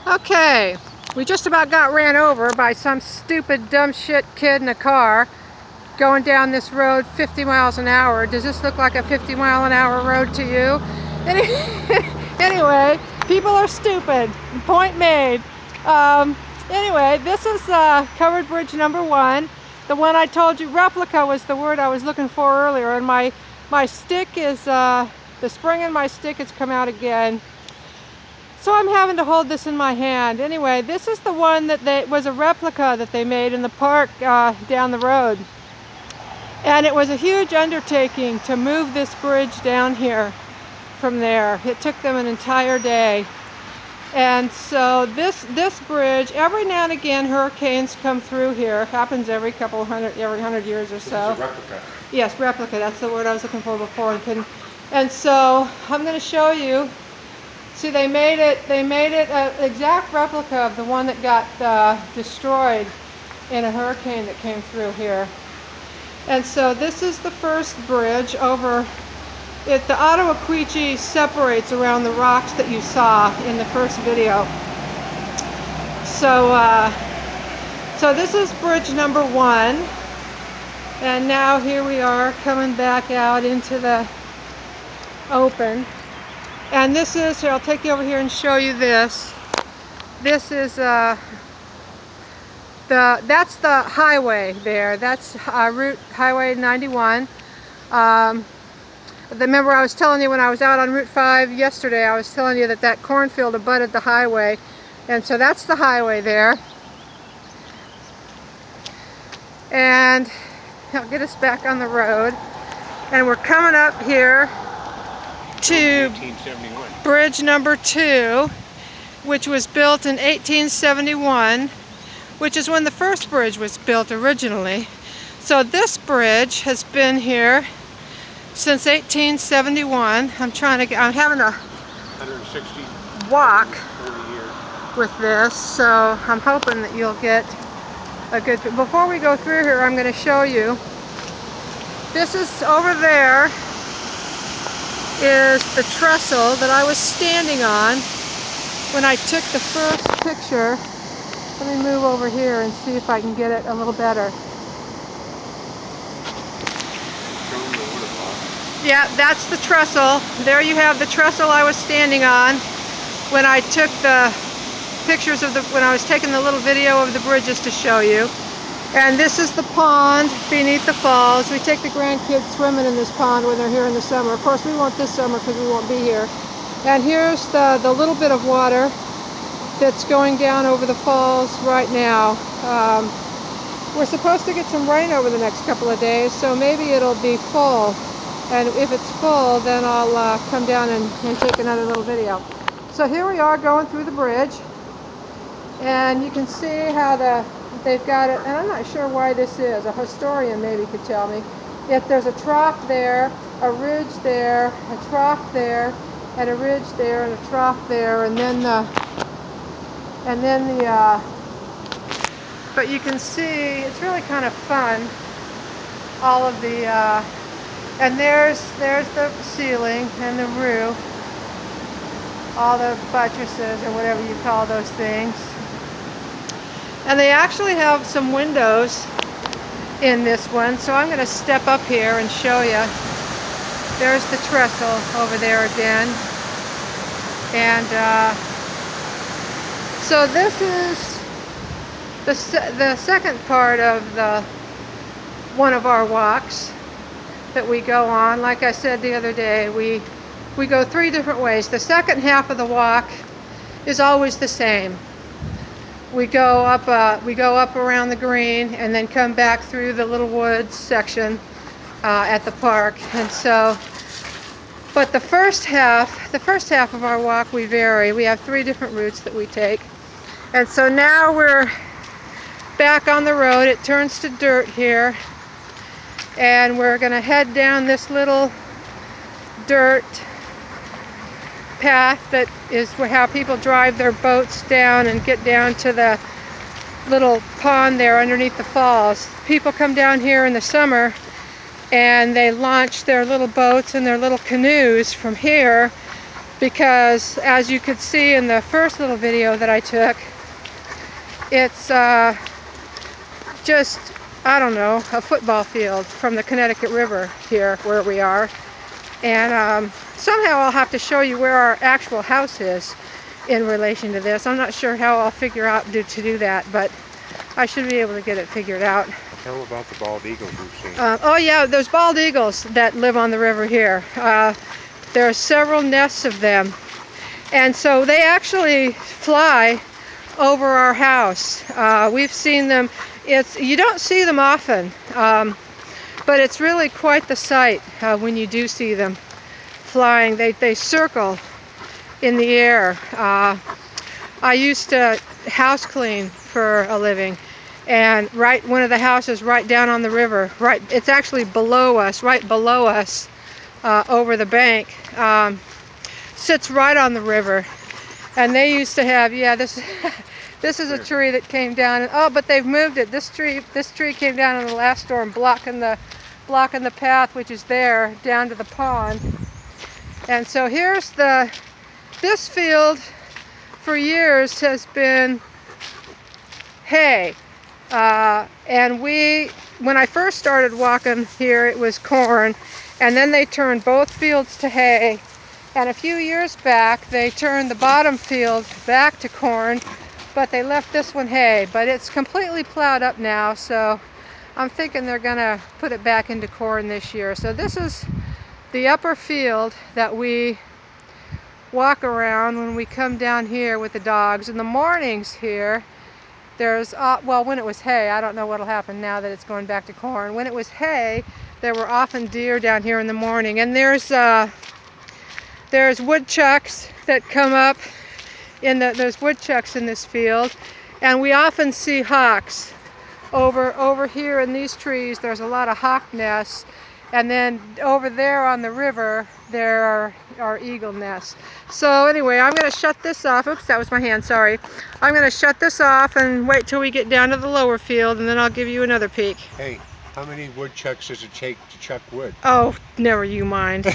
Okay, we just about got ran over by some stupid dumb shit kid in a car going down this road 50 miles an hour. Does this look like a 50-mile-an-hour road to you? Anyway, people are stupid. Point made. Anyway, this is covered bridge number 1. The one I told you, replica was the word I was looking for earlier, and my stick is, the spring in my stick has come out again. So I'm having to hold this in my hand. Anyway, this is the one that was a replica that they made in the park down the road. And it was a huge undertaking to move this bridge down here from there. It took them an entire day. And so this bridge, every now and again hurricanes come through here. It happens every 100 years or so. It's a replica. Yes, replica. That's the word I was looking for before and couldn't. And so I'm going to show you. See, they made it an exact replica of the one that got destroyed in a hurricane that came through here. And so this is the first bridge over it. The Ottawaquechee separates around the rocks that you saw in the first video. So, so this is bridge number 1. And now here we are coming back out into the open. And this is, here, I'll take you over here and show you this. This is that's the highway there. That's Route Highway 91. Remember I was telling you when I was out on Route 5 yesterday, I was telling you that cornfield abutted the highway. And so that's the highway there. And I'll get us back on the road. And we're coming up here to 1871. bridge number 2, which was built in 1871, which is when the first bridge was built originally. So this bridge has been here since 1871. I'm having a 160 walk 40 years. with this, so I'm hoping that you'll get a good. Before we go through here, I'm going to show you. This is over there is the trestle that I was standing on when I took the first picture. Let me move over here and see if I can get it a little better. Yeah, that's the trestle. There you have the trestle I was standing on when I took the pictures of when I was taking the little video of the bridges to show you. And this is the pond beneath the falls. We take the grandkids swimming in this pond when they're here in the summer. Of course, we won't this summer because we won't be here. And here's the little bit of water that's going down over the falls right now. We're supposed to get some rain over the next couple of days, so maybe it'll be full. And if it's full, then I'll come down and take another little video. So here we are going through the bridge. And you can see how they've got it, and I'm not sure why this is. A historian maybe could tell me. If there's a trough there, a ridge there, a trough there, and a ridge there, and a trough there, and then but you can see it's really kind of fun. All of the and there's the ceiling and the roof, all the buttresses or whatever you call those things. And they actually have some windows in this one, so I'm going to step up here and show you. There's the trestle over there again. And so this is the second part of one of our walks that we go on. Like I said the other day, we go 3 different ways. The second half of the walk is always the same. We go up around the green and then come back through the little woods section at the park. And so, but the first half of our walk we vary. We have 3 different routes that we take. And so now we're back on the road. It turns to dirt here. And we're going to head down this little dirt path that is how people drive their boats down and get down to the little pond there underneath the falls. People come down here in the summer and they launch their little boats and their little canoes from here because as you could see in the first little video that I took, it's just, I don't know, a football field from the Connecticut River here where we are. And somehow I'll have to show you where our actual house is in relation to this. I'm not sure how I'll figure out to do that, but I should be able to get it figured out. Tell about the bald eagles we've seen. Oh yeah, those bald eagles that live on the river here. There are several nests of them. And so they actually fly over our house. We've seen them. You don't see them often, but it's really quite the sight when you do see them flying. They circle in the air. I used to house clean for a living, and one of the houses right down on the river, it's actually below us, right below us, over the bank, sits right on the river. And they used to have, yeah, this is a tree that came down. Oh, but they've moved it. This tree came down in the last storm, blocking the path, which is there, down to the pond. And so here's this field for years has been hay. And when I first started walking here, it was corn, and then they turned both fields to hay. And a few years back, they turned the bottom field back to corn, but they left this one hay. But it's completely plowed up now, so I'm thinking they're gonna put it back into corn this year. So this is the upper field that we walk around when we come down here with the dogs. In the mornings here, there's, well, when it was hay, I don't know what'll happen now that it's going back to corn. When it was hay, there were often deer down here in the morning. And there's woodchucks that come up there's woodchucks in this field, and we often see hawks over here in these trees. There's a lot of hawk nests, and then over there on the river there are eagle nests. So anyway, I'm going to shut this off. Oops, that was my hand, sorry. I'm going to shut this off and wait till we get down to the lower field, and then I'll give you another peek. Hey, how many woodchucks does it take to chuck wood? Oh, never you mind.